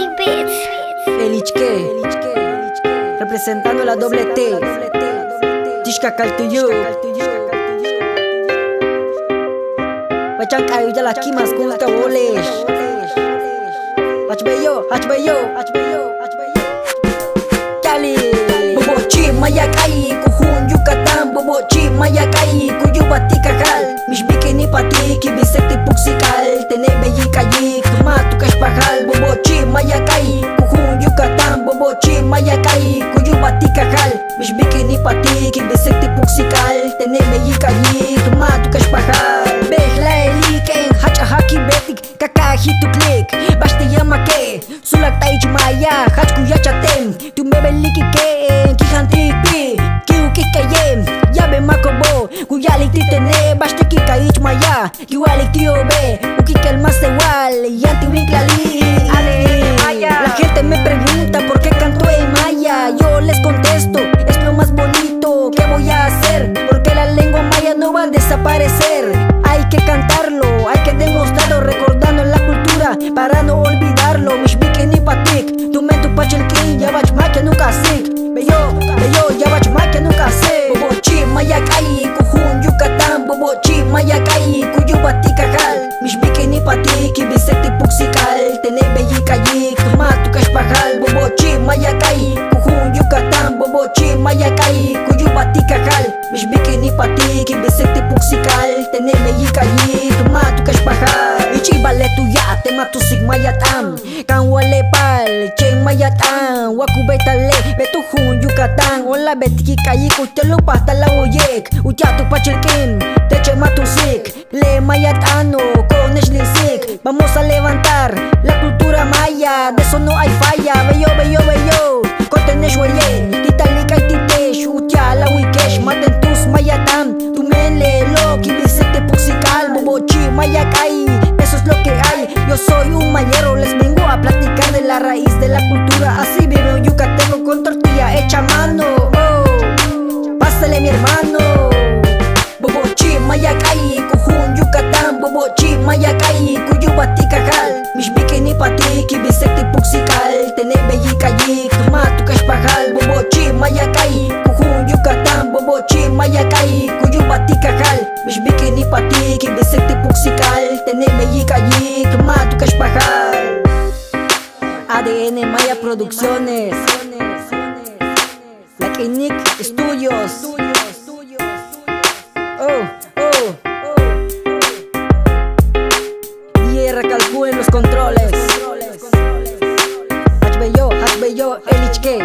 Big Beats. El Ichke, representando la doble T. Tishka Kaltuyu. Bacang kayu jala kimas kulta wolesh. Hachbeyo. Kali. Bobochi mayakai kuhun Yucatán. Bobochi mayakai kuyubati kakal. Mish bikini pati kibisekti puksikal. Tene beyi kayi kumatu kashpahal. Bobochi mayakai kuhun Yucatán. Bobochi mayakai kuyubati kakal. Mish bikini pati kibisekti puksikal. Tene beyi kayi kumatu kashpahal. Behla eliken hachahaki betik kakahito klik. Bashti yamake sulak taich maya hachku yachatem. Tu mebeliki ke kihantikpi kiu kikayem yabe makobo kuyalik titene bashti kikaich maya kiwalik tiobe ukikel más igual yanti winklali. La gente me pregunta por qué canto en maya. Yo les contesto, es lo más bonito. ¿Qué voy a hacer? Porque la lengua maya no va a desaparecer. Hay que cantarlo, hay que demostrarlo, recordando la cultura para no olvidarlo. Mish bikini patik, tu mentu pachelkin, ya bach makia nunca sik. Beyo, ya bach makia nunca sik. Bobochi mayakai, kuhun Yucatán. Bobochi mayakai, kuyubati kakal. Mish bikini patik, ibisekti puksikal. Tene beyi kayi, kumatu kashpahal. Bobochi mayakai, kuhun Yucatán. Bobochi mayakai, kuyubati kakal. Mish bikini patik, ibisekti puksikal. Tene beyi kayi, kumatu kashpahal. Ichi bale tuya, tema tusik mayatam. Kan wale pal, chen mayatam. Waku betale, betuhun Yucatán. Hola betiki kayi, kutelo pasta la uyek. Uyatu pachelkin, teche matusik. Le mayatano, konesh lisik. Vamos a levantar la cultura maya, de eso no hay falla. Beyo, kotenesh weye. Titalika y titesh, utya la wikesh. Maten tus mayatam, tu menle lo, kibisekte puksikal. Bobochi mayakai, eso es lo que hay. Yo soy un mayero, les vengo a platicar de la raíz de la cultura. Así vive un yucateco con tortilla hecha a mano. Oh, pásale mi hermano. Bobochi mayakai, kuhun Yucatán. Bobochi mayakai, kuyubati kakal. Mish bikini pati, kibisekti puksikal. Tene beyi kayi, kumatu kashpahal. Bobochi mayakai, kuhun Yucatán. Bobochi mayakai, kuyubati kakal. Mish bikini pati, kibisekti puksikal. Tene beyi kayi, kumatu kashpahal. ADN Maya Producciones, La Clinic Studios. Tierra calcú en los controles. Hachbeyo, el Ichke.